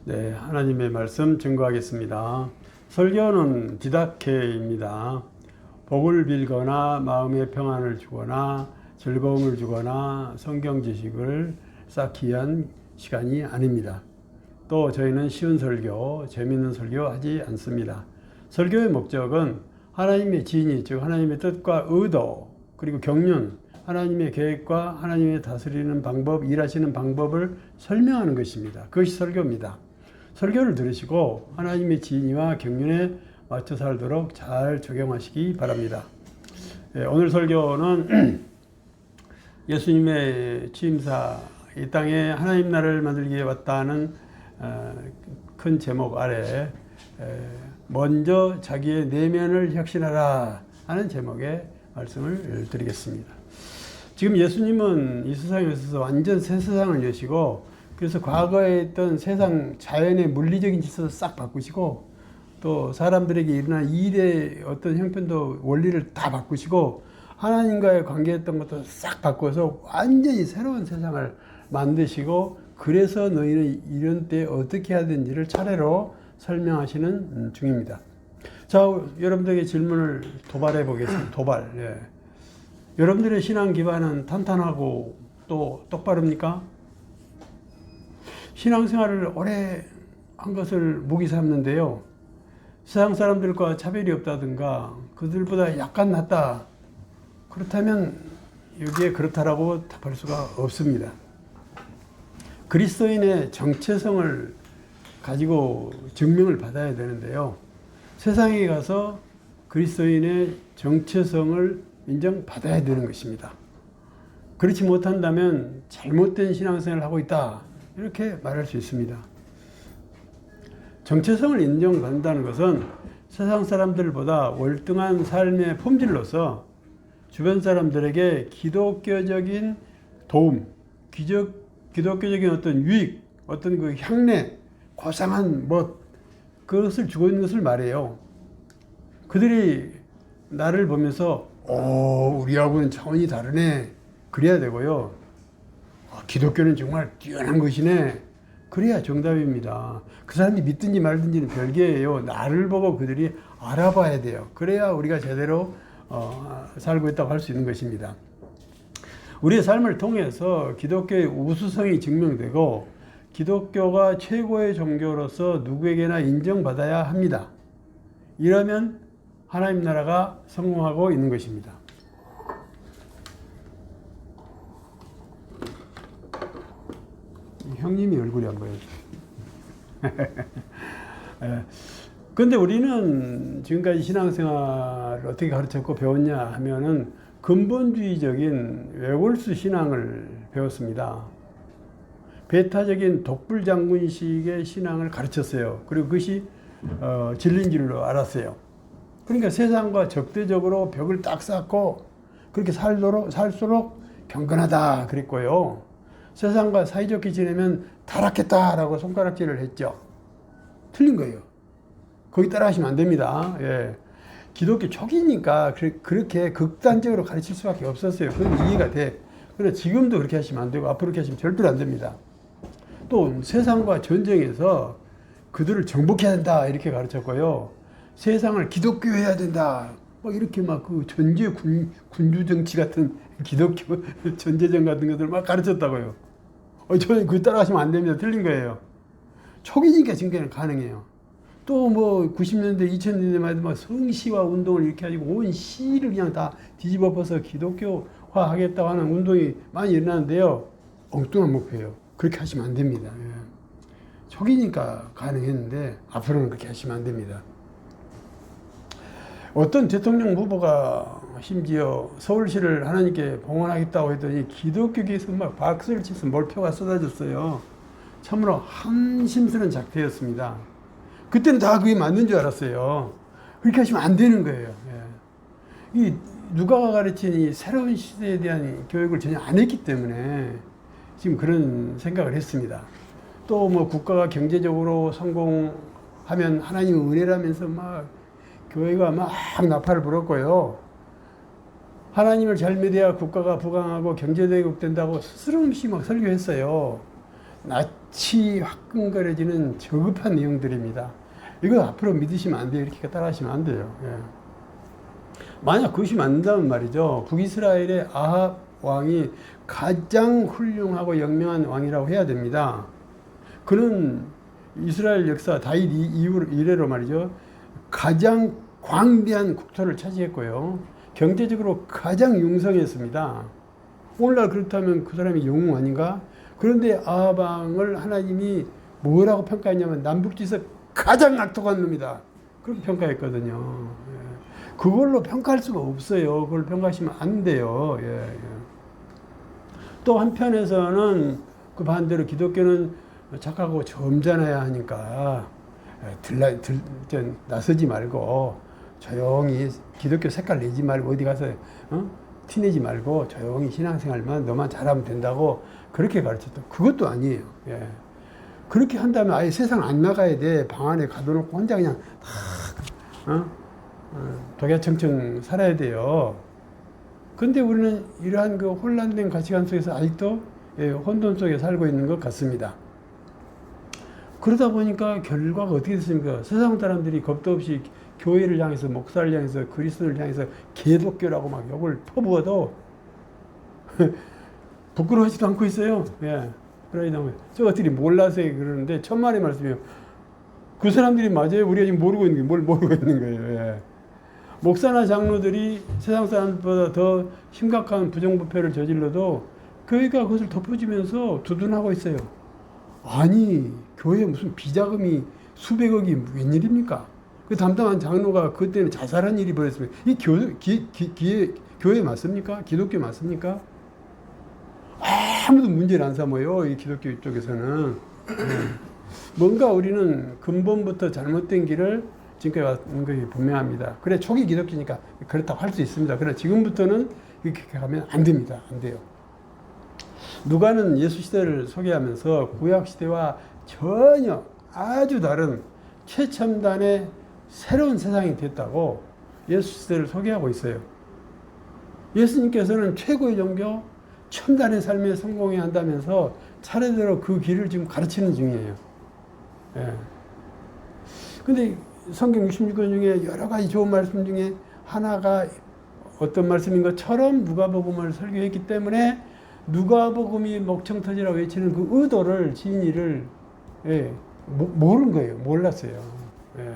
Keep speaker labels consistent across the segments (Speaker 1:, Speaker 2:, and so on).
Speaker 1: 네, 하나님의 말씀 증거하겠습니다. 설교는 디다케입니다. 복을 빌거나 마음의 평안을 주거나 즐거움을 주거나 성경 지식을 쌓기 위한 시간이 아닙니다. 또 저희는 쉬운 설교, 재미있는 설교 하지 않습니다. 설교의 목적은 하나님의 진의, 즉 하나님의 뜻과 의도, 그리고 경륜, 하나님의 계획과 하나님의 다스리는 방법, 일하시는 방법을 설명하는 것입니다. 그것이 설교입니다. 설교를 들으시고 하나님의 진의와 경륜에 맞춰 살도록 잘 적용하시기 바랍니다. 오늘 설교는 예수님의 취임사, 이 땅에 하나님 나라를 만들기 위해 왔다는 큰 제목 아래 먼저 자기의 내면을 혁신하라 하는 제목의 말씀을 드리겠습니다. 지금 예수님은 이 세상에 있어서 완전 새 세상을 여시고, 그래서 과거에 있던 세상 자연의 물리적인 질서도 싹 바꾸시고, 또 사람들에게 일어난 일의 어떤 형편도 원리를 다 바꾸시고, 하나님과의 관계했던 것도 싹 바꿔서 완전히 새로운 세상을 만드시고, 그래서 너희는 이런 때 어떻게 해야 되는지를 차례로 설명하시는 중입니다. 자, 여러분들에게 질문을 도발해 보겠습니다. 도발. 예. 여러분들의 신앙 기반은 탄탄하고 또 똑바릅니까? 신앙생활을 오래 한 것을 목이 삼는데요, 세상 사람들과 차별이 없다든가 그들보다 약간 낫다, 그렇다면 여기에 그렇다라고 답할 수가 없습니다. 그리스도인의 정체성을 가지고 증명을 받아야 되는데요, 세상에 가서 그리스도인의 정체성을 인정받아야 되는 것입니다. 그렇지 못한다면 잘못된 신앙생활을 하고 있다, 이렇게 말할 수 있습니다. 정체성을 인정받는다는 것은 세상 사람들보다 월등한 삶의 품질로서 주변 사람들에게 기독교적인 도움, 기독교적인 어떤 유익, 어떤 그 향내, 고상한 멋, 그것을 주고 있는 것을 말해요. 그들이 나를 보면서 우리하고는 차원이 다르네, 그래야 되고요. 기독교는 정말 뛰어난 것이네, 그래야 정답입니다. 그 사람이 믿든지 말든지는 별개예요. 나를 보고 그들이 알아봐야 돼요. 그래야 우리가 제대로 살고 있다고 할 수 있는 것입니다. 우리의 삶을 통해서 기독교의 우수성이 증명되고, 기독교가 최고의 종교로서 누구에게나 인정받아야 합니다. 이러면 하나님 나라가 성공하고 있는 것입니다. 형님이 얼굴이 안 보여요. 그런데 우리는 지금까지 신앙생활을 어떻게 가르쳤고 배웠냐 하면은 근본주의적인 외골수 신앙을 배웠습니다. 배타적인 독불장군식의 신앙을 가르쳤어요. 그리고 그것이 진리인 줄로 알았어요. 그러니까 세상과 적대적으로 벽을 딱 쌓고 그렇게 살수록 경건하다 그랬고요, 세상과 사이좋게 지내면 타락했다라고 손가락질을 했죠. 틀린 거예요. 거기 따라하시면 안 됩니다. 예. 기독교 초기니까 그렇게 극단적으로 가르칠 수밖에 없었어요. 그건 이해가 돼. 그런데 지금도 그렇게 하시면 안 되고 앞으로 그렇게 하시면 절대로 안 됩니다. 또 세상과 전쟁에서 그들을 정복해야 된다, 이렇게 가르쳤고요, 세상을 기독교해야 된다, 이렇게 막 그 전제 군주 정치 같은 기독교 전제전 같은 것들 막 가르쳤다고요. 저는 그 따라가시면 안 됩니다. 틀린 거예요. 초기니까 지금까지는 가능해요. 또 90년대, 2000년대만 해도 막 성시화 운동을 이렇게 하시고 온 시를 그냥 다 뒤집어 엎어서 기독교화 하겠다고 하는 운동이 많이 일어나는데요, 엉뚱한 목표예요. 그렇게 하시면 안 됩니다. 예. 초기니까 가능했는데 앞으로는 그렇게 하시면 안 됩니다. 어떤 대통령 후보가 심지어 서울시를 하나님께 봉헌하겠다고 했더니 기독교계에서 막 박수를 치면서 몰표가 쏟아졌어요. 참으로 한심스러운 작태였습니다. 그때는 다 그게 맞는 줄 알았어요. 그렇게 하시면 안 되는 거예요. 예. 이 누가가 가르친 이 새로운 시대에 대한 교육을 전혀 안 했기 때문에 지금 그런 생각을 했습니다. 또 국가가 경제적으로 성공하면 하나님의 은혜라면서 막 교회가 막 나팔을 불었고요, 하나님을 잘 믿어야 국가가 부강하고 경제 대국된다고 스스럼없이 막 설교했어요. 치 화끈거려지는 저급한 내용들입니다. 이거 앞으로 믿으시면 안 돼요. 이렇게 따라하시면 안 돼요. 예. 만약 그것이 맞는다면 말이죠. 북이스라엘의 아합 왕이 가장 훌륭하고 영명한 왕이라고 해야 됩니다. 그는 이스라엘 역사 다윗 이래로 말이죠. 가장 광대한 국토를 차지했고요. 경제적으로 가장 융성했습니다. 오늘날 그렇다면 그 사람이 영웅 아닌가? 그런데 아합 왕을 하나님이 뭐라고 평가했냐면 남북지에서 가장 악독한 놈이다. 그렇게 평가했거든요. 예. 그걸로 평가할 수가 없어요. 그걸 평가하시면 안 돼요. 예, 예. 또 한편에서는 그 반대로 기독교는 착하고 점잖아야 하니까 나서지 말고 조용히 기독교 색깔 내지 말고 어디 가서 티내지 말고 조용히 신앙생활만 너만 잘하면 된다고 그렇게 가르쳤다. 그것도 아니에요. 예. 그렇게 한다면 아예 세상 안 나가야 돼. 방 안에 가둬놓고 혼자 그냥 독야청청 살아야 돼요. 근데 우리는 이러한 그 혼란된 가치관 속에서 아직도 혼돈 속에 살고 있는 것 같습니다. 그러다 보니까 결과가 어떻게 됐습니까? 세상 사람들이 겁도 없이 교회를 향해서, 목사를 향해서, 그리스도를 향해서 개독교라고 막 욕을 퍼부어도 부끄러워하지도 않고 있어요. 예. 그러니까 저것들이 몰라서 그러는데 천만의 말씀이에요. 그 사람들이 맞아요. 우리가 지금 모르고 있는 게 뭘 모르고 있는 거예요. 예. 목사나 장로들이 세상 사람보다 더 심각한 부정부패를 저질러도 교회가 그것을 덮어주면서 두둔하고 있어요. 아니, 교회에 무슨 비자금이 수백억이 웬일입니까? 그 담당한 장로가 그때는 자살한 일이 벌어졌습니다. 이 교회 맞습니까? 기독교 맞습니까? 아무도 문제를 안 삼아요. 이 기독교 쪽에서는. 뭔가 우리는 근본부터 잘못된 길을 지금까지 왔는 것이 분명합니다. 그래, 초기 기독교니까 그렇다고 할 수 있습니다. 그러나 지금부터는 이렇게 가면 안 됩니다. 안 돼요. 누가는 예수 시대를 소개하면서 구약 시대와 전혀 아주 다른 최첨단의 새로운 세상이 됐다고 예수 시대를 소개하고 있어요. 예수님께서는 최고의 종교, 첨단의 삶에 성공해야 한다면서 차례대로 그 길을 지금 가르치는 중이에요. 예. 근데 성경 66권 중에 여러 가지 좋은 말씀 중에 하나가 어떤 말씀인 것처럼 누가복음을 설교했기 때문에 누가복음이 목청터지라고 외치는 그 의도를 진리를 모른 거예요. 몰랐어요. 예.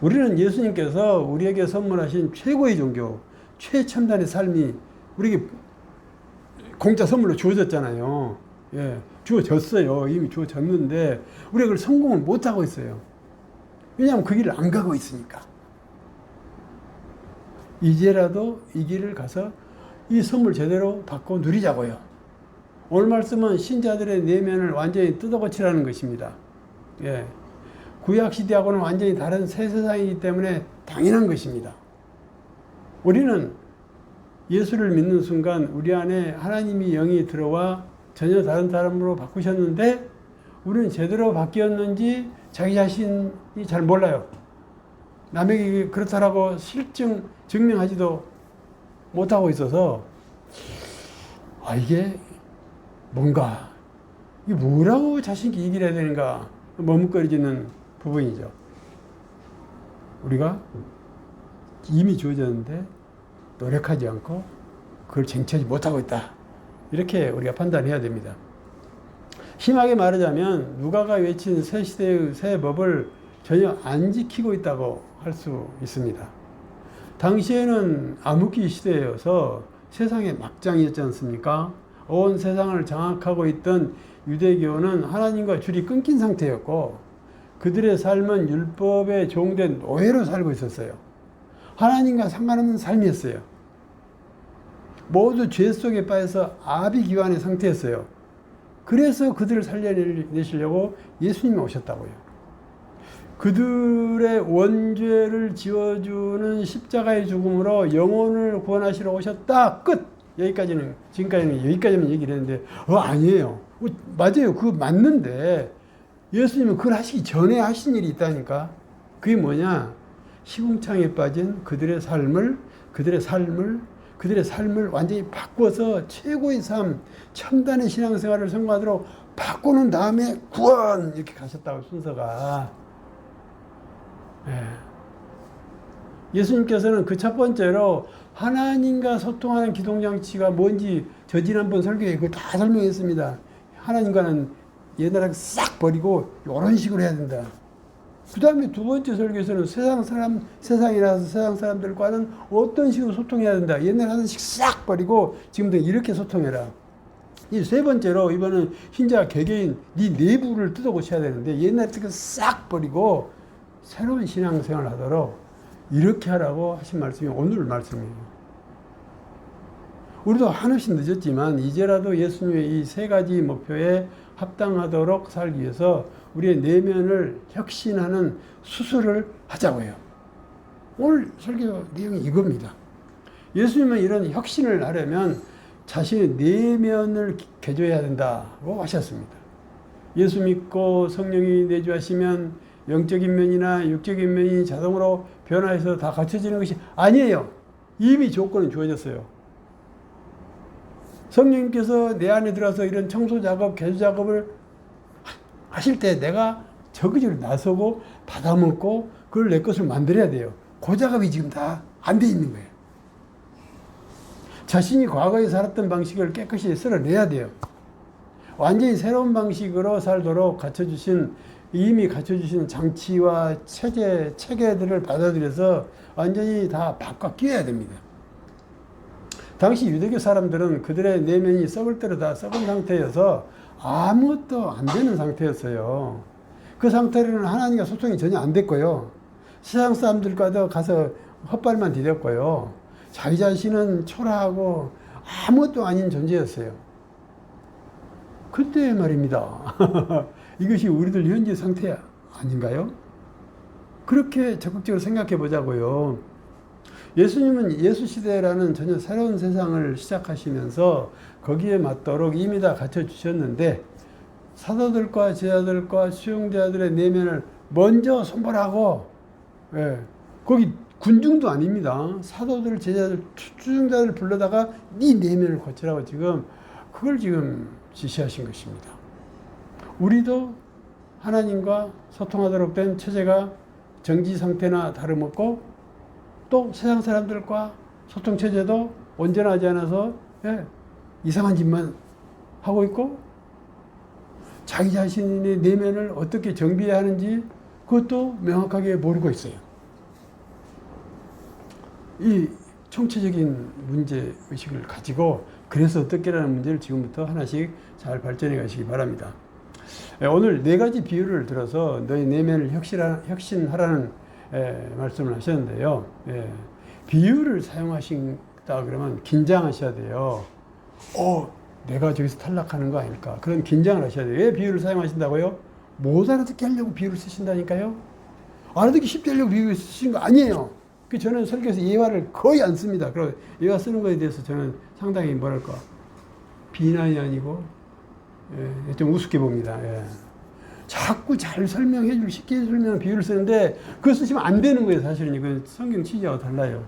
Speaker 1: 우리는 예수님께서 우리에게 선물하신 최고의 종교, 최첨단의 삶이 우리에게 공짜 선물로 주어졌잖아요. 예, 주어졌어요. 이미 주어졌는데 우리가 그걸 성공을 못하고 있어요. 왜냐하면 그 길을 안 가고 있으니까. 이제라도 이 길을 가서 이 선물 제대로 받고 누리자고요. 오늘 말씀은 신자들의 내면을 완전히 뜯어고치라는 것입니다. 예, 구약시대하고는 완전히 다른 새 세상이기 때문에 당연한 것입니다. 우리는 예수를 믿는 순간 우리 안에 하나님이 영이 들어와 전혀 다른 사람으로 바꾸셨는데 우리는 제대로 바뀌었는지 자기 자신이 잘 몰라요. 남에게 그렇다라고 증명하지도 못하고 있어서 이게 뭔가 이게 뭐라고 자신있게 얘기를 해야 되는가 머뭇거리지는 부분이죠. 우리가 이미 주어졌는데 노력하지 않고 그걸 쟁취하지 못하고 있다. 이렇게 우리가 판단해야 됩니다. 심하게 말하자면 누가가 외친 새 시대의 새 법을 전혀 안 지키고 있다고 할 수 있습니다. 당시에는 암흑기 시대여서 세상의 막장이었지 않습니까? 온 세상을 장악하고 있던 유대교는 하나님과 줄이 끊긴 상태였고 그들의 삶은 율법에 종된 노예로 살고 있었어요. 하나님과 상관없는 삶이었어요. 모두 죄 속에 빠져서 아비기환의 상태였어요. 그래서 그들을 살려내시려고 예수님이 오셨다고요. 그들의 원죄를 지워주는 십자가의 죽음으로 영혼을 구원하시러 오셨다. 끝! 지금까지는 여기까지만 얘기를 했는데, 아니에요. 맞아요. 그거 맞는데, 예수님은 그걸 하시기 전에 하신 일이 있다니까. 그게 뭐냐? 시궁창에 빠진 그들의 삶을 그들의 삶을 완전히 바꿔서 최고의 삶, 첨단의 신앙생활을 성공하도록 바꾸는 다음에 구원 이렇게 가셨다고 순서가. 예수님께서는 그 첫 번째로 하나님과 소통하는 기동장치가 뭔지 저 지난번 설교에 그걸 다 설명했습니다. 하나님과는 옛날에 싹 버리고 이런 식으로 해야 된다. 그 다음에 두 번째 설교에서는 세상에 나서 세상 사람들과는 어떤 식으로 소통해야 된다. 옛날 하던 식 싹 버리고 지금도 이렇게 소통해라. 이 세 번째로 이번은 흰자 개개인 네 내부를 뜯어 고쳐야 되는데 옛날 그거 싹 버리고 새로운 신앙생활을 하도록 이렇게 하라고 하신 말씀이 오늘 말씀이에요. 우리도 한없이 늦었지만 이제라도 예수님의 이 세 가지 목표에 합당하도록 살기 위해서 우리의 내면을 혁신하는 수술을 하자고 해요. 오늘 설교 내용이 이겁니다. 예수님은 이런 혁신을 하려면 자신의 내면을 개조해야 된다고 하셨습니다. 예수 믿고 성령이 내주하시면 영적인 면이나 육적인 면이 자동으로 변화해서 다 갖춰지는 것이 아니에요. 이미 조건은 주어졌어요. 성령님께서 내 안에 들어서 이런 청소 작업, 개조 작업을 하실 때 내가 적극적으로 나서고 받아먹고 그걸 내 것을 만들어야 돼요. 그 작업이 지금 다 안 돼 있는 거예요. 자신이 과거에 살았던 방식을 깨끗이 쓸어내야 돼요. 완전히 새로운 방식으로 살도록 이미 갖춰주신 장치와 체계들을 받아들여서 완전히 다 바꿔 끼워야 됩니다. 당시 유대교 사람들은 그들의 내면이 썩을 대로 다 썩은 상태여서 아무것도 안 되는 상태였어요. 그 상태로는 하나님과 소통이 전혀 안 됐고요. 세상 사람들과도 가서 헛발만 디뎠고요. 자기 자신은 초라하고 아무것도 아닌 존재였어요. 그때 말입니다. 이것이 우리들 현재 상태 아닌가요? 그렇게 적극적으로 생각해 보자고요. 예수님은 예수시대라는 전혀 새로운 세상을 시작하시면서 거기에 맞도록 이미 다 갖춰주셨는데 사도들과 제자들과 수용자들의 내면을 먼저 손발하고 거기 군중도 아닙니다. 사도들, 제자들, 수용자들을 불러다가 네 내면을 고치라고 그걸 지금 지시하신 것입니다. 우리도 하나님과 소통하도록 된 체제가 정지 상태나 다름없고 또 세상 사람들과 소통 체제도 온전하지 않아서 이상한 짓만 하고 있고 자기 자신의 내면을 어떻게 정비해야 하는지 그것도 명확하게 모르고 있어요. 이 총체적인 문제의식을 가지고 그래서 어떻게라는 문제를 지금부터 하나씩 잘 발전해 가시기 바랍니다. 오늘 네 가지 비유를 들어서 너희 내면을 혁신하라는 말씀을 하셨는데요. 비유를 사용하신다 그러면 긴장하셔야 돼요. 내가 저기서 탈락하는 거 아닐까. 그런 긴장을 하셔야 돼요. 왜 비유를 사용하신다고요? 못 알아듣게 하려고 비유를 쓰신다니까요. 알아듣기 쉽게 하려고 비유를 쓰신 거 아니에요. 저는 설교에서 예화를 거의 안 씁니다. 그리고 예화 쓰는 거에 대해서 저는 상당히 비난이 아니고 좀 우습게 봅니다. 자꾸 잘 쉽게 설명한 비유를 쓰는데 그거 쓰시면 안 되는 거예요. 사실은 이건 성경 취지하고 달라요.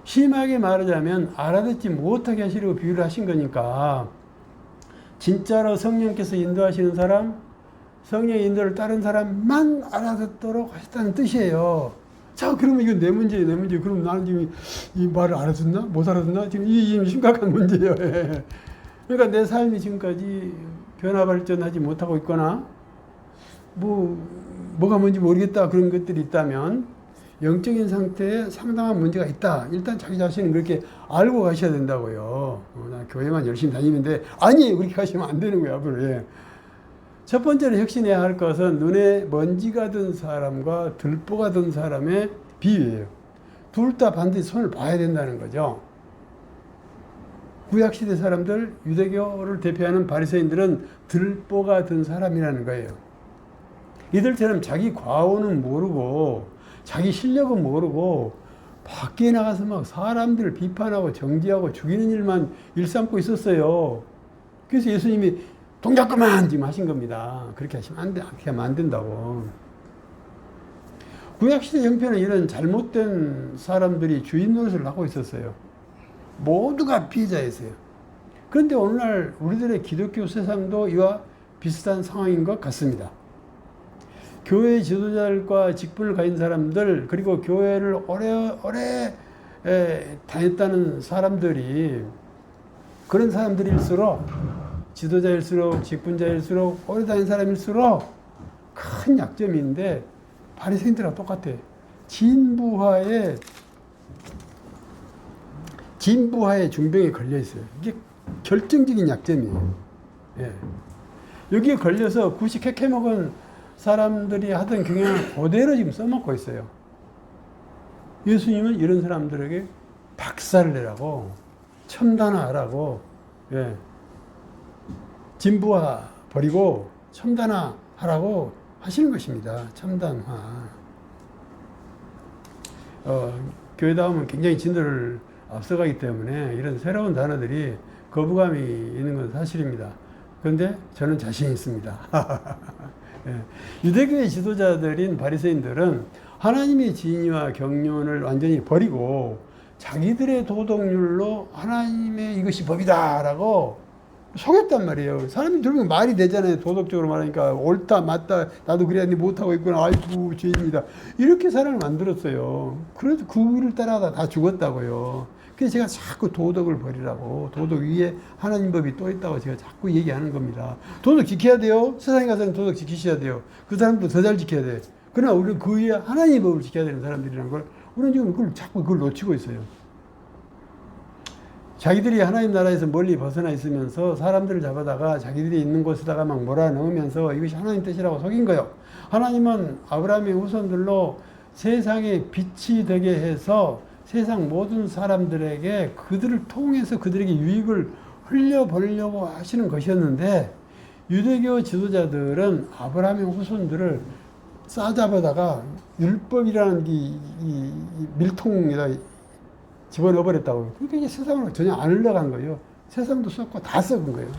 Speaker 1: 심하게 말하자면 알아듣지 못하게 하시려고 비유를 하신 거니까 진짜로 성령께서 인도하시는 사람, 성령의 인도를 따른 사람만 알아듣도록 하셨다는 뜻이에요. 자, 그러면 이건 내 문제예요, 내 문제. 그럼 나는 지금 이 말을 알아듣나? 못 알아듣나? 지금 심각한 문제예요. 그러니까 내 삶이 지금까지 변화 발전하지 못하고 있거나 뭐가 뭔지 모르겠다 그런 것들이 있다면 영적인 상태에 상당한 문제가 있다. 일단 자기 자신은 그렇게 알고 가셔야 된다고요. 나 교회만 열심히 다니는데 아니 그렇게 가시면 안 되는 거예요. 앞으로. 첫 번째로 혁신해야 할 것은 눈에 먼지가 든 사람과 들보가 든 사람의 비유예요. 둘 다 반드시 손을 봐야 된다는 거죠. 구약시대 사람들, 유대교를 대표하는 바리새인들은 들보가 든 사람이라는 거예요. 이들처럼 자기 과오는 모르고 자기 실력은 모르고 밖에 나가서 막 사람들을 비판하고 정죄하고 죽이는 일만 일삼고 있었어요. 그래서 예수님이 동작 그만 지금 하신 겁니다. 그렇게 하시면 안 돼. 그렇게 하면 안 된다고. 구약시대 형편은 이런 잘못된 사람들이 주인 노릇을 하고 있었어요. 모두가 피해자였어요. 그런데 오늘날 우리들의 기독교 세상도 이와 비슷한 상황인 것 같습니다. 교회 지도자들과 직분을 가진 사람들, 그리고 교회를 오래 다녔다는 사람들이, 그런 사람들일수록, 지도자일수록, 직분자일수록, 오래 다닌 사람일수록 큰 약점이 있는데 바리새인들하고 똑같아. 진부하의 중병에 걸려 있어요. 이게 결정적인 약점이에요. 예. 여기에 걸려서 굿이 캐캐먹은 사람들이 하던 경향을 그대로 지금 써먹고 있어요. 예수님은 이런 사람들에게 박살을 내라고, 첨단화하라고, 예. 진부화 버리고 첨단화하라고 하시는 것입니다. 첨단화. 교회다움은 굉장히 진도를 앞서가기 때문에 이런 새로운 단어들이 거부감이 있는 건 사실입니다. 그런데 저는 자신 있습니다. 예. 유대교의 지도자들인 바리새인들은 하나님의 진리와 경륜을 완전히 버리고 자기들의 도덕률로 하나님의 이것이 법이다라고 속였단 말이에요. 사람이 들으면 말이 되잖아요. 도덕적으로 말하니까 옳다 맞다 나도 그래야 니 못하고 있구나 아이고 죄입니다. 이렇게 사람을 만들었어요. 그래도 그 일을 따라가다 다 죽었다고요. 그래서 제가 자꾸 도덕을 버리라고, 도덕 위에 하나님 법이 또 있다고 제가 자꾸 얘기하는 겁니다. 도덕 지켜야 돼요. 세상에 가서는 도덕 지키셔야 돼요. 그 사람도 더 잘 지켜야 돼. 그러나 우리는 그 위에 하나님 법을 지켜야 되는 사람들이라는 걸 우리는 지금 자꾸 그걸 놓치고 있어요. 자기들이 하나님 나라에서 멀리 벗어나 있으면서 사람들을 잡아다가 자기들이 있는 곳에다가 막 몰아넣으면서 이것이 하나님 뜻이라고 속인 거예요. 하나님은 아브라함의 후손들로 세상에 빛이 되게 해서 세상 모든 사람들에게 그들을 통해서 그들에게 유익을 흘려보려고 하시는 것이었는데, 유대교 지도자들은 아브라함의 후손들을 싸잡아다가 율법이라는 이 밀통에다 집어넣어 버렸다고요. 그러니까 이제 세상으로 전혀 안 흘러간 거예요. 세상도 썩고 다 썩은 거예요.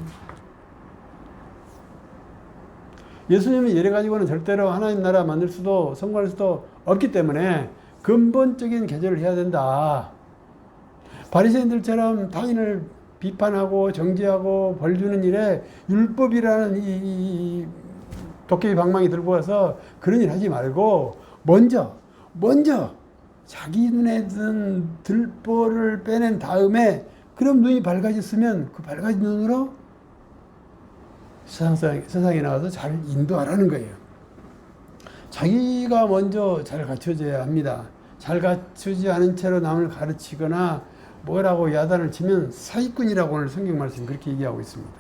Speaker 1: 예수님이 예래 가지고는 절대로 하나님 나라 만들 수도 성공할 수도 없기 때문에 근본적인 개혁을 해야 된다. 바리새인들처럼 타인을 비판하고 정죄하고 벌 주는 일에 율법이라는 이 도깨비 방망이 들고 와서 그런 일 하지 말고 먼저 자기 눈에 든 들보를 빼낸 다음에 그럼 눈이 밝아졌으면 그 밝아진 눈으로 세상에 나와서 잘 인도하라는 거예요. 자기가 먼저 잘 갖춰져야 합니다. 잘 갖추지 않은 채로 남을 가르치거나 뭐라고 야단을 치면 사기꾼이라고 오늘 성경 말씀 그렇게 얘기하고 있습니다.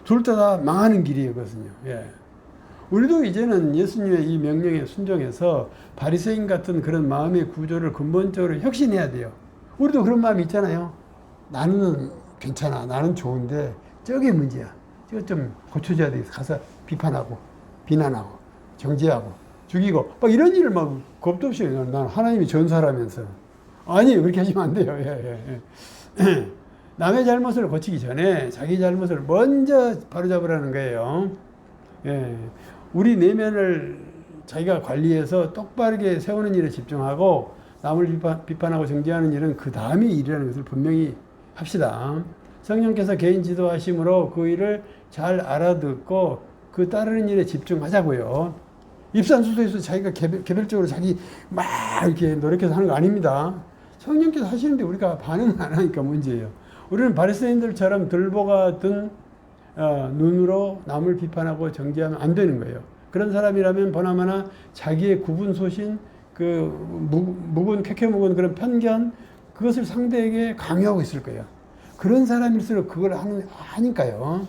Speaker 1: 둘 다 망하는 길이에요, 그것은요. 예. 우리도 이제는 예수님의 이 명령에 순종해서 바리새인 같은 그런 마음의 구조를 근본적으로 혁신해야 돼요. 우리도 그런 마음이 있잖아요. 나는 괜찮아. 나는 좋은데 저게 문제야. 저거 좀 고쳐줘야 돼. 가서 비판하고 비난하고 정죄하고 죽이고 막 이런 일을 막 겁도 없이 난 하나님이 전사라면서. 아니에요. 그렇게 하시면 안 돼요. 예. 남의 잘못을 고치기 전에 자기 잘못을 먼저 바로잡으라는 거예요. 예. 우리 내면을 자기가 관리해서 똑바르게 세우는 일에 집중하고 남을 비판하고 정죄하는 일은 그 다음이 일이라는 것을 분명히 합시다. 성령께서 개인 지도하심으로 그 일을 잘 알아듣고 그 따르는 일에 집중하자고요. 입산수소에서 자기가 개별적으로 자기 막 이렇게 노력해서 하는 거 아닙니다. 성령께서 하시는데 우리가 반응을 안 하니까 문제예요. 우리는 바리새인들처럼 들보가 든 눈으로 남을 비판하고 정죄하면 안 되는 거예요. 그런 사람이라면 보나마나 자기의 구분소신, 묵은 캐캐묵은 그런 편견, 그것을 상대에게 강요하고 있을 거예요. 그런 사람일수록 그걸 하니까요.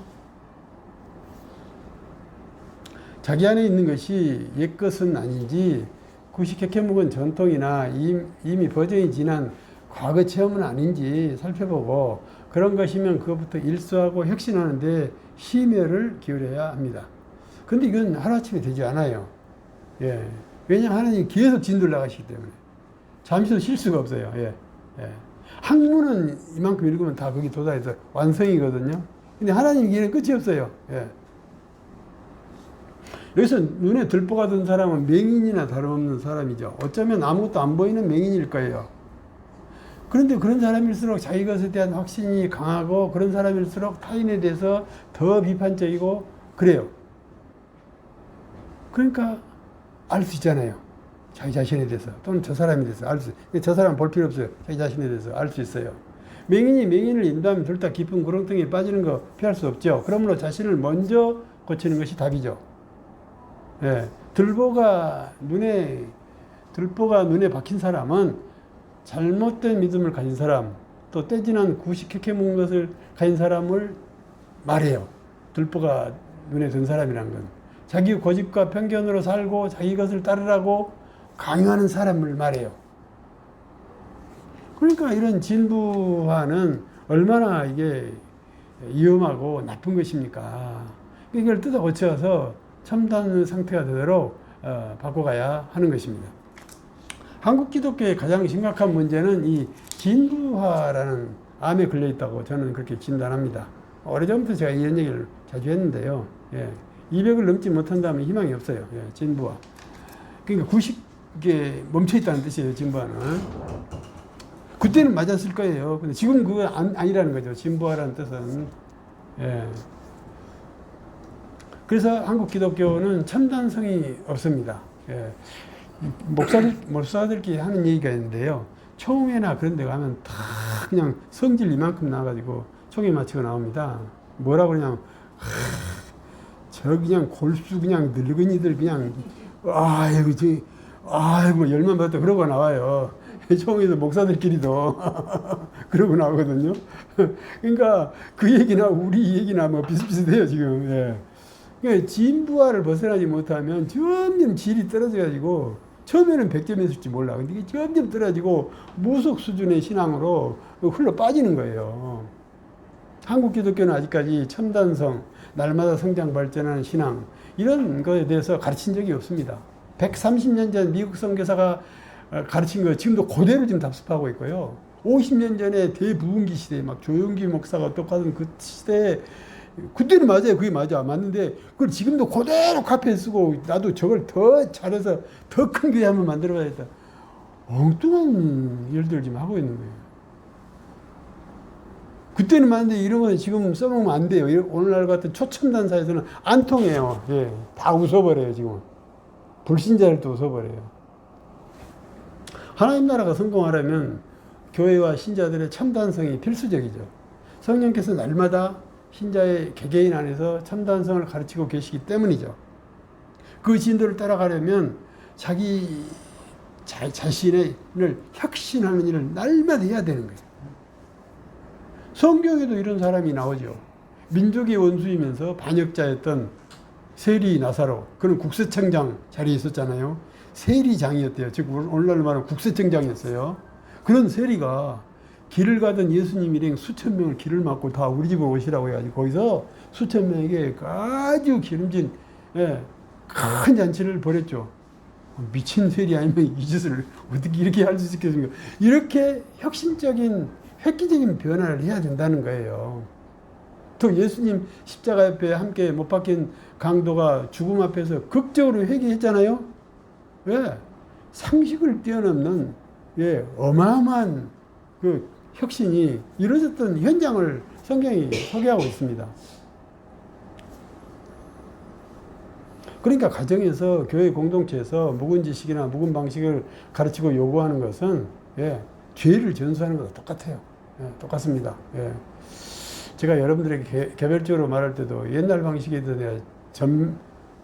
Speaker 1: 자기 안에 있는 것이 옛것은 아닌지, 굿이 캐캐묵은 전통이나 이미 버전이 지난 과거 체험은 아닌지 살펴보고, 그런 것이면 그것부터 일수하고 혁신하는데 심혈을 기울여야 합니다. 근데 이건 하루아침에 되지 않아요. 예. 왜냐하면 하나님이 계속 진도를 나가시기 때문에. 잠시도 쉴 수가 없어요. 예. 학문은 이만큼 읽으면 다 거기 도달해서 완성이거든요. 근데 하나님 길은 끝이 없어요. 예. 여기서 눈에 들보가 든 사람은 맹인이나 다름없는 사람이죠. 어쩌면 아무것도 안 보이는 맹인일 거예요. 그런데 그런 사람일수록 자기 것에 대한 확신이 강하고 그런 사람일수록 타인에 대해서 더 비판적이고 그래요. 그러니까 알 수 있잖아요. 자기 자신에 대해서 또는 저 사람에 대해서 알 수 있어요. 저 사람 볼 필요 없어요. 자기 자신에 대해서 알 수 있어요. 맹인이 맹인을 인도하면 둘 다 깊은 구렁텅이에 빠지는 거 피할 수 없죠. 그러므로 자신을 먼저 고치는 것이 답이죠. 예, 들보가 눈에 박힌 사람은 잘못된 믿음을 가진 사람, 또 떼지난 구식케케 먹은 것을 가진 사람을 말해요. 들보가 눈에 든 사람이란 건 자기 고집과 편견으로 살고 자기 것을 따르라고 강요하는 사람을 말해요. 그러니까 이런 진부화는 얼마나 이게 위험하고 나쁜 것입니까? 이걸 뜯어 고쳐서 첨단 상태가 되도록 바꿔가야 하는 것입니다. 한국 기독교의 가장 심각한 문제는 이 진부화라는 암에 걸려 있다고 저는 그렇게 진단합니다. 오래전부터 제가 이런 얘기를 자주 했는데요. 예, 200을 넘지 못한다면 희망이 없어요. 예, 진부화. 그러니까 90에 멈춰 있다는 뜻이에요. 진부화는. 그때는 맞았을 거예요. 근데 지금 그건 아니라는 거죠. 진부화라는 뜻은. 예. 그래서 한국 기독교는 첨단성이 없습니다. 예. 목사들끼리 하는 얘기가 있는데요. 총회나 그런 데 가면 다 그냥 성질 이만큼 나와가지고 총회 마치고 나옵니다. 뭐라고 그냥, 그냥 골수 그냥 늙은이들 그냥, 아이고, 열만 받다 그러고 나와요. 총회에서 목사들끼리도 그러고 나오거든요. 그러니까 그 얘기나 우리 얘기나 뭐 비슷비슷해요, 지금. 예. 그러니까 진부화를 벗어나지 못하면 점점 질이 떨어져가지고 처음에는 100점이었을지 몰라. 근데 이게 점점 떨어지고 무속 수준의 신앙으로 흘러 빠지는 거예요. 한국 기독교는 아직까지 첨단성, 날마다 성장 발전하는 신앙 이런 거에 대해서 가르친 적이 없습니다. 130년 전 미국 선교사가 가르친 거 지금도 그대로 지금 답습하고 있고요. 50년 전에 대부흥기 시대에 막 조용기 목사가 똑같은 그 시대에 그때는 맞아요. 그게 맞는데 그걸 지금도 그대로 카페에 쓰고 나도 저걸 더 잘해서 더 큰 교회 한번 만들어 봐야겠다. 엉뚱한 일들 지금 하고 있는 거예요. 그때는 맞는데 이런 건 지금 써먹으면 안 돼요. 오늘날 같은 초첨단 사회에서는 안 통해요. 예, 다 웃어버려요. 지금 불신자를 또 웃어버려요. 하나님 나라가 성공하려면 교회와 신자들의 첨단성이 필수적이죠. 성령께서 날마다 신자의 개개인 안에서 첨단성을 가르치고 계시기 때문이죠. 그 진도를 따라가려면 자기 자신을 혁신하는 일을 날마다 해야 되는 거예요. 성경에도 이런 사람이 나오죠. 민족의 원수이면서 반역자였던 세리 나사로, 그는 국세청장 자리에 있었잖아요. 세리장이었대요. 즉 오늘날 말하면 국세청장이었어요. 그런 세리가 길을 가던 예수님 일행 수천 명을 길을 막고 다 우리 집으로 오시라고 해가지고 거기서 수천 명에게 아주 기름진 큰 잔치를 벌였죠. 미친 세리 아니면 이 짓을 어떻게 이렇게 할 수 있겠습니까? 이렇게 혁신적인 획기적인 변화를 해야 된다는 거예요. 또 예수님 십자가 옆에 함께 못 박힌 강도가 죽음 앞에서 극적으로 회개했잖아요. 왜? 상식을 뛰어넘는 어마어마한 그 혁신이 이루어졌던 현장을 성경이 소개하고 있습니다. 그러니까 가정에서 교회 공동체에서 묵은 지식이나 묵은 방식을 가르치고 요구하는 것은 죄를 전수하는 것과 똑같아요. 똑같습니다. 제가 여러분들에게 개별적으로 말할 때도 옛날 방식에 대해서 내가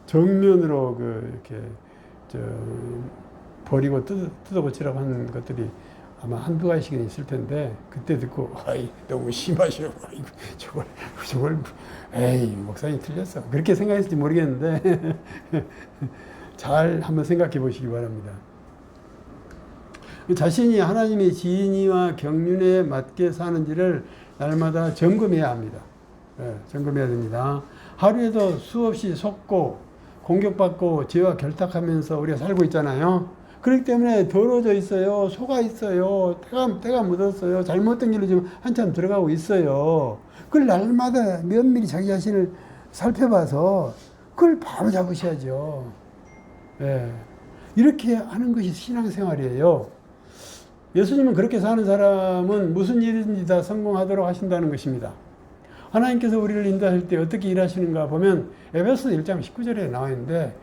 Speaker 1: 정면으로 이렇게 버리고 뜯어 고치라고 하는 것들이 아마 한두 가지씩은 있을 텐데 그때 듣고 너무 심하시오. 저걸 에이 목사님 틀렸어. 그렇게 생각했을지 모르겠는데 잘 한번 생각해 보시기 바랍니다. 자신이 하나님의 지인이와 경륜에 맞게 사는지를 날마다 점검해야 합니다. 점검해야 됩니다. 하루에도 수없이 속고 공격받고 죄와 결탁하면서 우리가 살고 있잖아요. 그렇기 때문에 더러워져 있어요. 속아 있어요. 때가 묻었어요. 잘못된 길로 지금 한참 들어가고 있어요. 그걸 날마다 면밀히 자기 자신을 살펴봐서 그걸 바로 잡으셔야죠. 예. 이렇게 하는 것이 신앙생활이에요. 예수님은 그렇게 사는 사람은 무슨 일이든지 다 성공하도록 하신다는 것입니다. 하나님께서 우리를 인도하실 때 어떻게 일하시는가 보면 에베소 1장 19절에 나와 있는데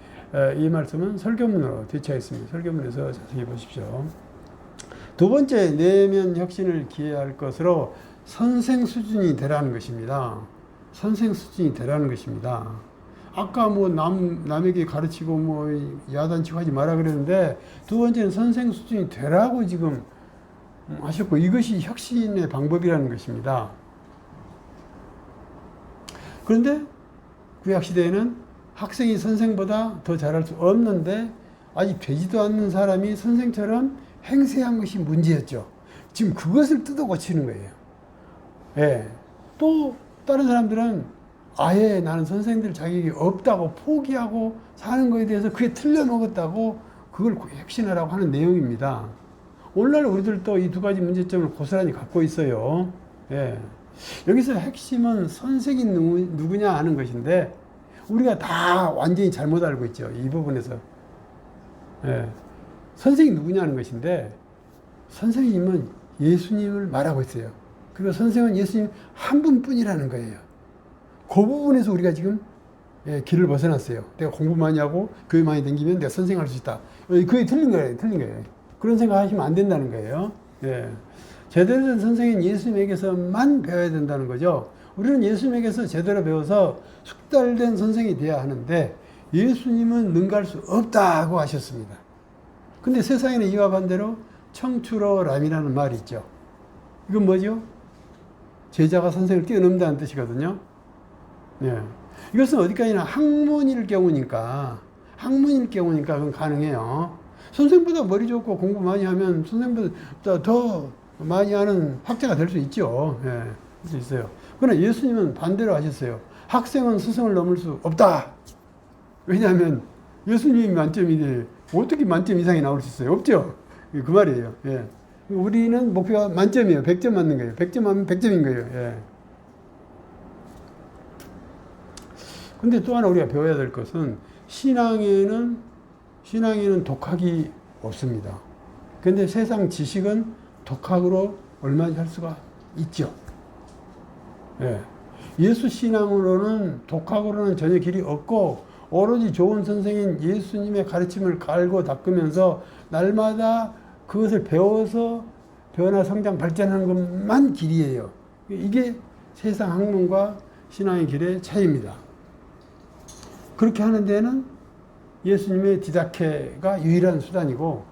Speaker 1: 이 말씀은 설교문으로 되쳐 있습니다. 설교문에서 자세히 보십시오. 두 번째, 내면 혁신을 기해할 것으로 선생 수준이 되라는 것입니다. 선생 수준이 되라는 것입니다. 아까 뭐 남에게 가르치고 뭐 야단치고 하지 마라 그랬는데 두 번째는 선생 수준이 되라고 지금 하셨고, 이것이 혁신의 방법이라는 것입니다. 그런데 구약시대에는 학생이 선생보다 더 잘할 수 없는데 아직 되지도 않는 사람이 선생처럼 행세한 것이 문제였죠. 지금 그것을 뜯어 고치는 거예요. 예. 또 다른 사람들은 아예 나는 선생들 자격이 없다고 포기하고 사는 것에 대해서 그게 틀려먹었다고 그걸 혁신하라고 하는 내용입니다. 오늘날 우리들도 이 두 가지 문제점을 고스란히 갖고 있어요. 예. 여기서 핵심은 선생이 누구냐 하는 것인데 우리가 다 완전히 잘못 알고 있죠. 이 부분에서. 예. 선생이 누구냐 하는 것인데 선생님은 예수님을 말하고 있어요. 그리고 선생은 예수님 한 분뿐이라는 거예요. 그 부분에서 우리가 지금 길을 벗어났어요. 내가 공부 많이 하고 교회 많이 다니면 내가 선생할 수 있다. 그게 틀린 거예요. 틀린 거예요. 그런 생각하시면 안 된다는 거예요. 예. 제대로 된 선생은 예수님에게서만 배워야 된다는 거죠. 우리는 예수님에게서 제대로 배워서 숙달된 선생이 되어야 하는데 예수님은 능가할 수 없다고 하셨습니다. 근데 세상에는 이와 반대로 청출어람이라는 말이 있죠. 이건 뭐죠? 제자가 선생을 뛰어넘는다는 뜻이거든요. 예. 이것은 어디까지나 학문일 경우니까 그건 가능해요. 선생보다 머리 좋고 공부 많이 하면 선생보다 더 많이 하는 학자가 될 수 있죠. 예. 할 수 있어요. 그러나 예수님은 반대로 하셨어요. 학생은 스승을 넘을 수 없다. 왜냐하면 예수님이 만점인데 어떻게 만점 이상이 나올 수 있어요? 없죠. 그 말이에요. 예. 우리는 목표가 만점이에요. 100점 맞는 거예요. 100점 하면 100점인 거예요. 예. 근데 또 하나 우리가 배워야 될 것은 신앙에는 독학이 없습니다. 근데 세상 지식은 독학으로 얼마든지 할 수가 있죠. 예. 예수 신앙으로는 독학으로는 전혀 길이 없고 오로지 좋은 선생인 예수님의 가르침을 갈고 닦으면서 날마다 그것을 배워서 변화, 성장, 발전하는 것만 길이에요. 이게 세상 학문과 신앙의 길의 차이입니다. 그렇게 하는 데는 예수님의 디다케가 유일한 수단이고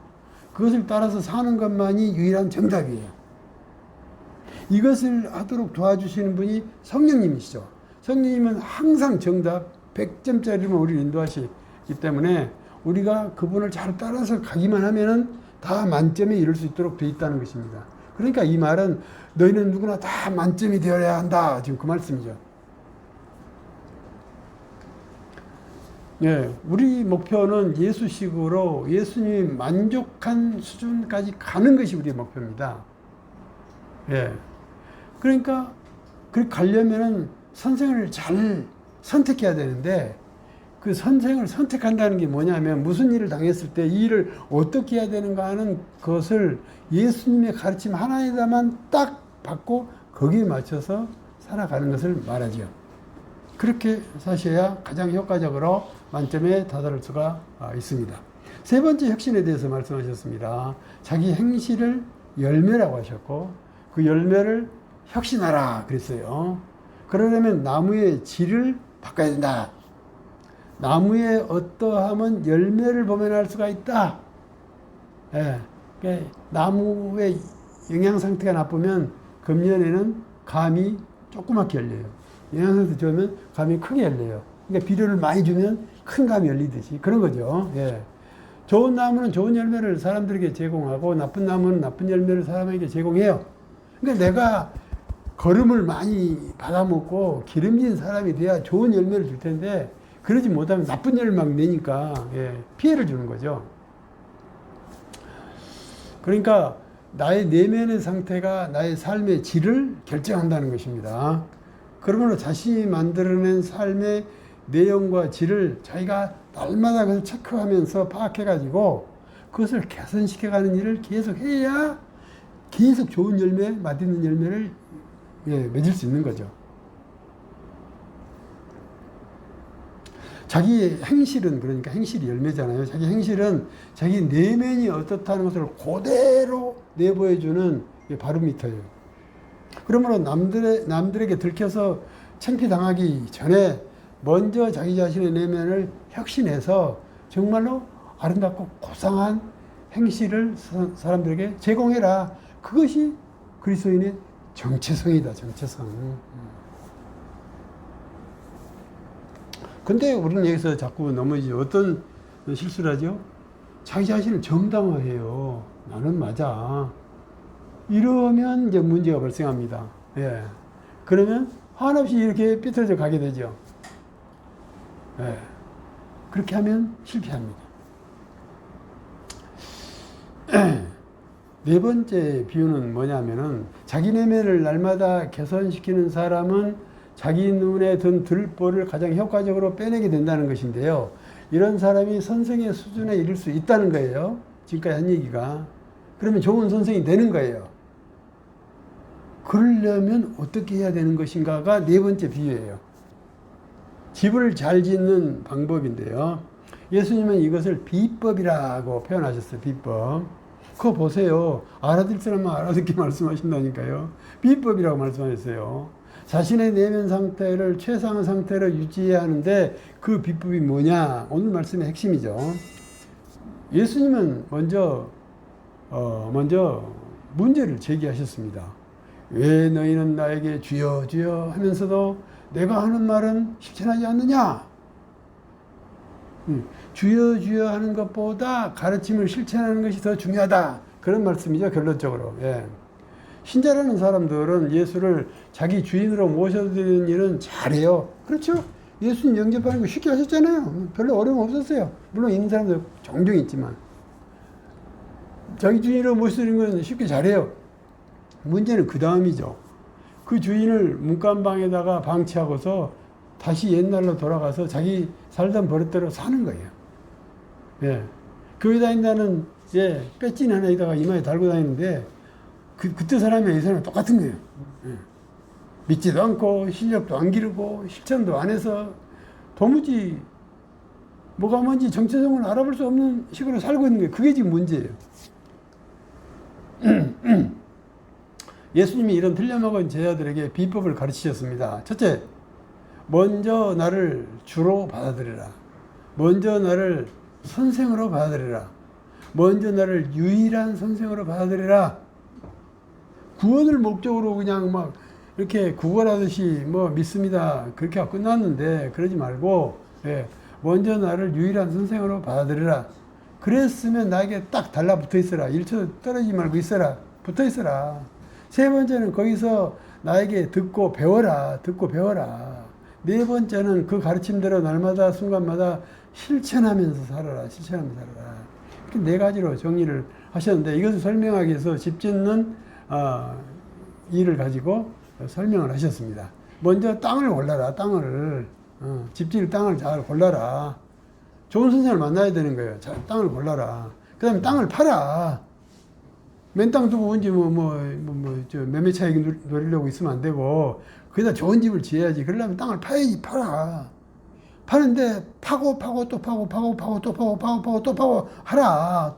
Speaker 1: 그것을 따라서 사는 것만이 유일한 정답이에요. 이것을 하도록 도와주시는 분이 성령님이시죠. 성령님은 항상 정답 100점짜리로 우리를 인도하시기 때문에 우리가 그분을 잘 따라서 가기만 하면은 다 만점에 이룰 수 있도록 되어 있다는 것입니다. 그러니까 이 말은 너희는 누구나 다 만점이 되어야 한다. 지금 그 말씀이죠. 예, 우리 목표는 예수식으로 예수님이 만족한 수준까지 가는 것이 우리의 목표입니다. 예. 그러니까, 그렇게 가려면은 선생을 잘 선택해야 되는데, 그 선생을 선택한다는 게 뭐냐면, 무슨 일을 당했을 때 이 일을 어떻게 해야 되는가 하는 것을 예수님의 가르침 하나에다만 딱 받고, 거기에 맞춰서 살아가는 것을 말하죠. 그렇게 사셔야 가장 효과적으로 만점에 다다를 수가 있습니다. 세 번째 혁신에 대해서 말씀하셨습니다. 자기 행실을 열매라고 하셨고 그 열매를 혁신하라 그랬어요. 그러려면 나무의 질을 바꿔야 된다. 나무의 어떠함은 열매를 보면 알 수가 있다. 예. 그러니까 나무의 영양 상태가 나쁘면 금년에는 감이 조그맣게 열려요. 영양상태 좋으면 감이 크게 열려요. 그러니까 비료를 많이 주면 큰 감이 열리듯이 그런 거죠. 예. 좋은 나무는 좋은 열매를 사람들에게 제공하고 나쁜 나무는 나쁜 열매를 사람에게 제공해요. 그러니까 내가 거름을 많이 받아먹고 기름진 사람이 돼야 좋은 열매를 줄 텐데 그러지 못하면 나쁜 열매 막 내니까 피해를 주는 거죠. 그러니까 나의 내면의 상태가 나의 삶의 질을 결정한다는 것입니다. 그러므로 자신이 만들어낸 삶의 내용과 질을 자기가 날마다 그걸 체크하면서 파악해가지고 그것을 개선시켜가는 일을 계속 해야 계속 좋은 열매, 맛있는 열매를 맺을 수 있는 거죠. 자기 행실은, 그러니까 행실이 열매잖아요. 자기 행실은 자기 내면이 어떻다는 것을 그대로 내보여주는 바로미터예요. 그러므로 남들에게 들켜서 창피당하기 전에 먼저 자기 자신의 내면을 혁신해서 정말로 아름답고 고상한 행실을 사람들에게 제공해라. 그것이 그리스도인의 정체성이다. 정체성. 근데 우리는 여기서 자꾸 넘어지죠. 어떤 실수를 하죠? 자기 자신을 정당화해요. 나는 맞아. 이러면 이제 문제가 발생합니다. 예. 그러면 한없이 이렇게 삐뚤어져 가게 되죠. 예. 그렇게 하면 실패합니다. 네 번째 비유는 뭐냐면은 자기 내면을 날마다 개선시키는 사람은 자기 눈에 든 들보를 가장 효과적으로 빼내게 된다는 것인데요. 이런 사람이 선생의 수준에 이를 수 있다는 거예요. 지금까지 한 얘기가. 그러면 좋은 선생이 되는 거예요. 그러려면 어떻게 해야 되는 것인가가 네 번째 비유예요. 집을 잘 짓는 방법인데요. 예수님은 이것을 비법이라고 표현하셨어요. 비법. 그거 보세요. 알아들 사람은 알아듣게 말씀하신다니까요. 비법이라고 말씀하셨어요. 자신의 내면 상태를 최상의 상태로 유지해야 하는데 그 비법이 뭐냐? 오늘 말씀의 핵심이죠. 예수님은 먼저 문제를 제기하셨습니다. 왜 너희는 나에게 주여 주여 하면서도 내가 하는 말은 실천하지 않느냐? 주여 주여 하는 것보다 가르침을 실천하는 것이 더 중요하다. 그런 말씀이죠. 결론적으로. 예. 신자라는 사람들은 예수를 자기 주인으로 모셔드리는 일은 잘해요. 그렇죠? 예수님 영접하는 거 쉽게 하셨잖아요. 별로 어려움 없었어요. 물론 있는 사람도 종종 있지만. 자기 주인으로 모셔드리는 건 쉽게 잘해요. 문제는 그 다음이죠. 그 주인을 문간방에다가 방치하고서 다시 옛날로 돌아가서 자기 살던 버릇대로 사는 거예요. 예. 교회 다닌다는, 빼찐 하나에다가 이마에 달고 다니는데, 그때 사람이 이 사람이 똑같은 거예요. 예. 믿지도 않고, 실력도 안 기르고, 실천도 안 해서, 도무지 뭐가 뭔지 정체성을 알아볼 수 없는 식으로 살고 있는 거예요. 그게 지금 문제예요. 예수님이 이런 틀려먹은 제자들에게 비법을 가르치셨습니다. 첫째, 먼저 나를 주로 받아들여라. 먼저 나를 선생으로 받아들여라. 먼저 나를 유일한 선생으로 받아들여라. 구원을 목적으로 그냥 막 이렇게 구걸하듯이 뭐 믿습니다. 그렇게 하고 끝났는데 그러지 말고, 먼저 나를 유일한 선생으로 받아들여라. 그랬으면 나에게 딱 달라붙어 있어라. 1초 떨어지지 말고 있어라. 붙어 있어라. 세 번째는 거기서 나에게 듣고 배워라. 듣고 배워라. 네 번째는 그 가르침대로 날마다 순간마다 실천하면서 살아라. 실천하면서 살아라. 이렇게 네 가지로 정리를 하셨는데 이것을 설명하기 위해서 집 짓는 일을 가지고 설명을 하셨습니다. 먼저 땅을 골라라. 땅을. 집 지을 땅을 잘 골라라. 좋은 선생을 만나야 되는 거예요. 자, 땅을 골라라. 그 다음에 땅을 팔아. 맨 땅 두고 언제 매매 차익 노리려고 있으면 안 되고, 거기다 좋은 집을 지어야지. 그러려면 땅을 파야지, 팔아. 파는데, 파고, 또 파고, 또 파고, 또 파고, 하라.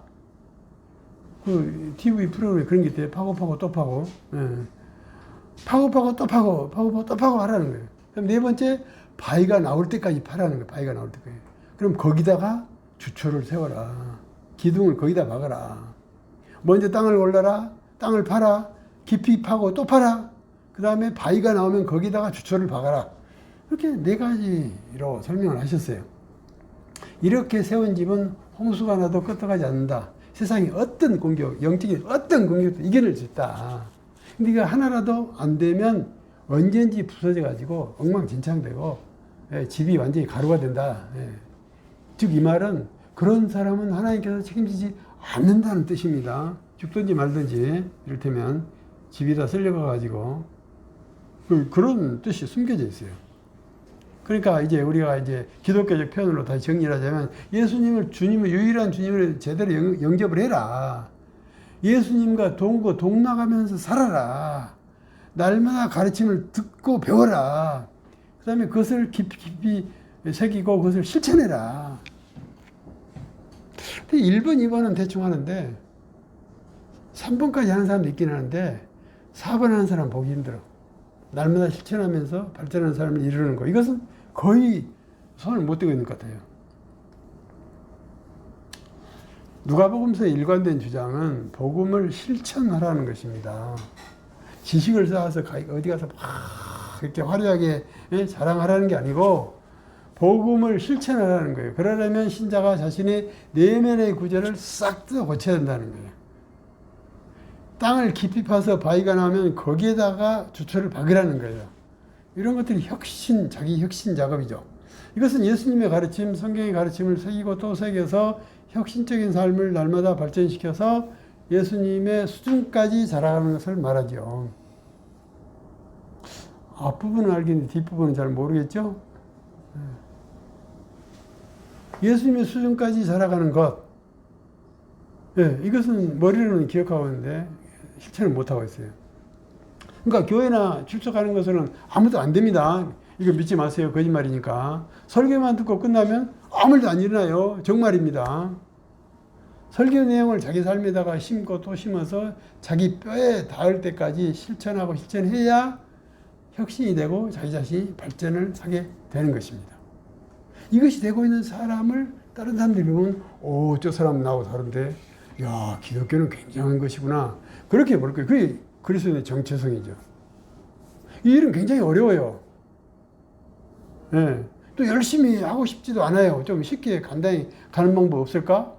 Speaker 1: 그, TV 프로그램에 그런 게 있대요. 파고, 또 파고. 파고, 또 파고, 또 파고 하라는 거예요. 그럼 네 번째, 바위가 나올 때까지 파라는 거예요. 바위가 나올 때까지. 그럼 거기다가 주초를 세워라. 기둥을 거기다 박아라. 먼저 땅을 골라라. 땅을 파라. 깊이 파고 또 파라. 그 다음에 바위가 나오면 거기다가 주초를 박아라. 이렇게 네 가지로 설명을 하셨어요. 이렇게 세운 집은 홍수가 나도 끄떡하지 않는다. 세상에 어떤 공격, 영적인 어떤 공격도 이겨낼 수 있다. 근데 이거 하나라도 안 되면 언제든지 부서져가지고 엉망진창되고 집이 완전히 가루가 된다. 즉 이 말은 그런 사람은 하나님께서 책임지지 않는다는 뜻입니다. 죽든지 말든지 이를테면 집이 다 쓸려가 가지고 그런 뜻이 숨겨져 있어요. 그러니까 이제 우리가 이제 기독교적 표현으로 다시 정리를 하자면 예수님을 주님을 유일한 주님을 제대로 영접을 해라. 예수님과 동나가면서 살아라. 날마다 가르침을 듣고 배워라. 그 다음에 그것을 깊이 새기고 그것을 실천해라. 1번, 2번은 대충 하는데 3번까지 하는 사람도 있긴 하는데 4번 하는 사람 보기 힘들어. 날마다 실천하면서 발전하는 사람을 이루는 거. 이것은 거의 손을 못 대고 있는 것 같아요. 누가복음서의 일관된 주장은 복음을 실천하라는 것입니다. 지식을 쌓아서 어디 가서 막 이렇게 화려하게 자랑하라는 게 아니고 복음을 실천하라는 거예요. 그러려면 신자가 자신의 내면의 구절을 싹 뜯어 고쳐야 된다는 거예요. 땅을 깊이 파서 바위가 나오면 거기에다가 주초를 박으라는 거예요. 이런 것들이 자기 혁신 작업이죠. 이것은 예수님의 가르침, 성경의 가르침을 새기고 또 새겨서 혁신적인 삶을 날마다 발전시켜서 예수님의 수준까지 자라가는 것을 말하죠. 앞부분은 알겠는데 뒷부분은 잘 모르겠죠? 예수님의 수준까지 자라가는 것. 이것은 머리로는 기억하고 있는데 실천을 못하고 있어요. 그러니까 교회나 출석하는 것은 아무도 안 됩니다. 이거 믿지 마세요. 거짓말이니까. 설교만 듣고 끝나면 아무 일도 안 일어나요. 정말입니다. 설교 내용을 자기 삶에다가 심고 또 심어서 자기 뼈에 닿을 때까지 실천하고 실천해야 혁신이 되고 자기 자신이 발전을 하게 되는 것입니다. 이것이 되고 있는 사람을 다른 사람들이 보면 저 사람 나하고 다른데 야, 기독교는 굉장한 것이구나. 그렇게 볼 거예요. 그게 그리스도인의 정체성이죠. 이 일은 굉장히 어려워요. 또 열심히 하고 싶지도 않아요. 좀 쉽게 간단히 가는 방법 없을까?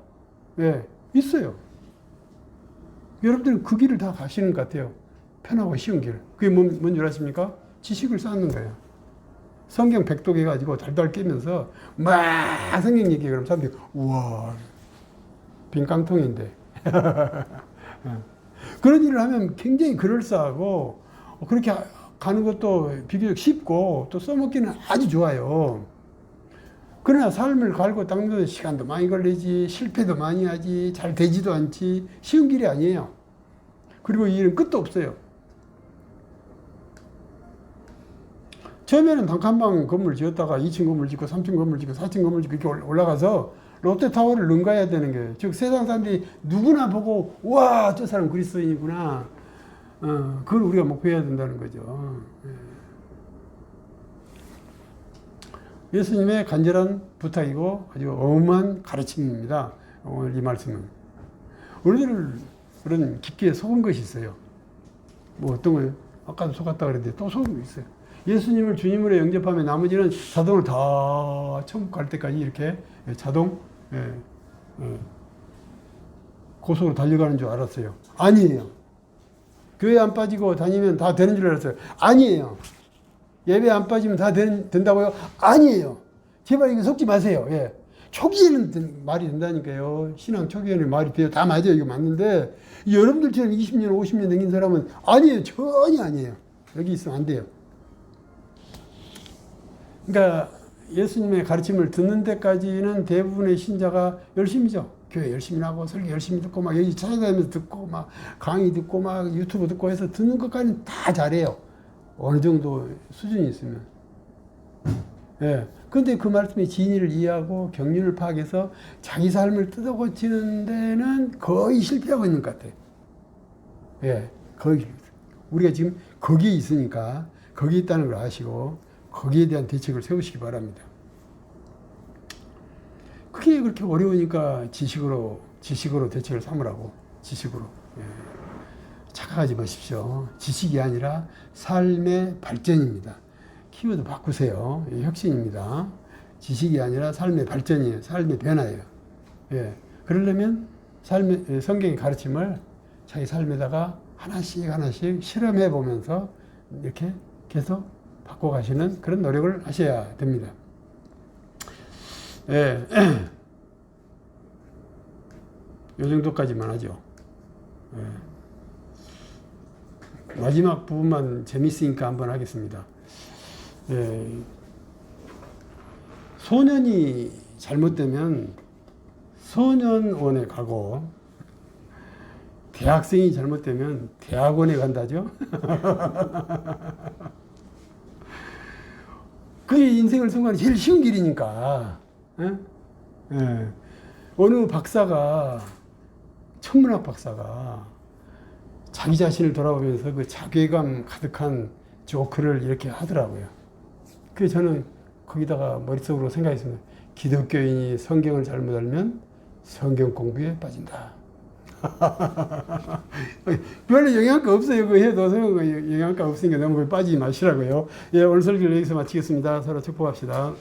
Speaker 1: 있어요. 여러분들은 그 길을 다 가시는 것 같아요. 편하고 쉬운 길. 그게 뭔 줄 아십니까? 지식을 쌓는 거예요. 성경 백독 해가지고 달달 깨면서 막 성경 얘기 그러면 사람들이 우와 빈 깡통인데 그런 일을 하면 굉장히 그럴싸하고 그렇게 가는 것도 비교적 쉽고 또 써먹기는 아주 좋아요. 그러나 삶을 갈고 닦는 데 시간도 많이 걸리지, 실패도 많이 하지, 잘 되지도 않지, 쉬운 길이 아니에요. 그리고 이 일은 끝도 없어요. 처음에는 단칸방 건물 지었다가 2층 건물 짓고 3층 건물 짓고 4층 건물 짓고 이렇게 올라가서 롯데타워를 능가해야 되는 거예요. 즉 세상 사람들이 누구나 보고 와, 저 사람 그리스도인이구나. 그걸 우리가 목표해야 된다는 거죠. 예수님의 간절한 부탁이고 아주 어마어마한 가르침입니다. 오늘 이 말씀은. 우리들은 깊게 속은 것이 있어요. 뭐 어떤 걸 아까도 속았다 그랬는데 또 속은 거 있어요. 예수님을 주님으로 영접하면 나머지는 자동으로 다 천국 갈 때까지 이렇게 자동 고속으로 달려가는 줄 알았어요. 아니에요. 교회 안 빠지고 다니면 다 되는 줄 알았어요. 아니에요. 예배 안 빠지면 다 된다고요? 아니에요. 제발 이거 속지 마세요. 초기에는 말이 된다니까요. 신앙 초기에는 말이 돼요. 다 맞아요. 이거 맞는데 여러분들처럼 20년, 50년 넘긴 사람은 아니에요. 전혀 아니에요. 여기 있으면 안 돼요. 그러니까 예수님의 가르침을 듣는 데까지는 대부분의 신자가 열심히죠. 교회 열심히 하고 설교 열심히 듣고 막 여기 찾아다니면서 듣고 막 강의 듣고 막 유튜브 듣고 해서 듣는 것까지는 다 잘해요. 어느 정도 수준이 있으면. 그런데 그 말씀의 진리를 이해하고 경륜을 파악해서 자기 삶을 뜯어 고치는 데는 거의 실패하고 있는 것 같아요. 거의. 우리가 지금 거기에 있으니까 거기에 있다는 걸 아시고 거기에 대한 대책을 세우시기 바랍니다. 그게 그렇게 어려우니까 지식으로 대책을 삼으라고. 지식으로. 착각하지 마십시오. 지식이 아니라 삶의 발전입니다. 키워드 바꾸세요. 혁신입니다. 지식이 아니라 삶의 발전이에요. 삶의 변화예요. 그러려면 성경의 가르침을 자기 삶에다가 하나씩 실험해 보면서 이렇게 계속 바꿔가시는 그런 노력을 하셔야 됩니다. 이 정도까지만 하죠. 마지막 부분만 재밌으니까 한번 하겠습니다. 소년이 잘못되면 소년원에 가고 대학생이 잘못되면 대학원에 간다죠. 그게 인생을 순간에 제일 쉬운 길이니까. 예? 예. 어느 박사가, 천문학 박사가 자기 자신을 돌아보면서 그 자괴감 가득한 조크를 이렇게 하더라고요. 그래서 저는 거기다가 머릿속으로 생각했습니다. 기독교인이 성경을 잘못 알면 성경 공부에 빠진다. 별로 영향가 없어요. 그거 해도 영향가 없으니까 너무 빠지지 마시라고요. 예, 오늘 설교를 여기서 마치겠습니다. 서로 축복합시다.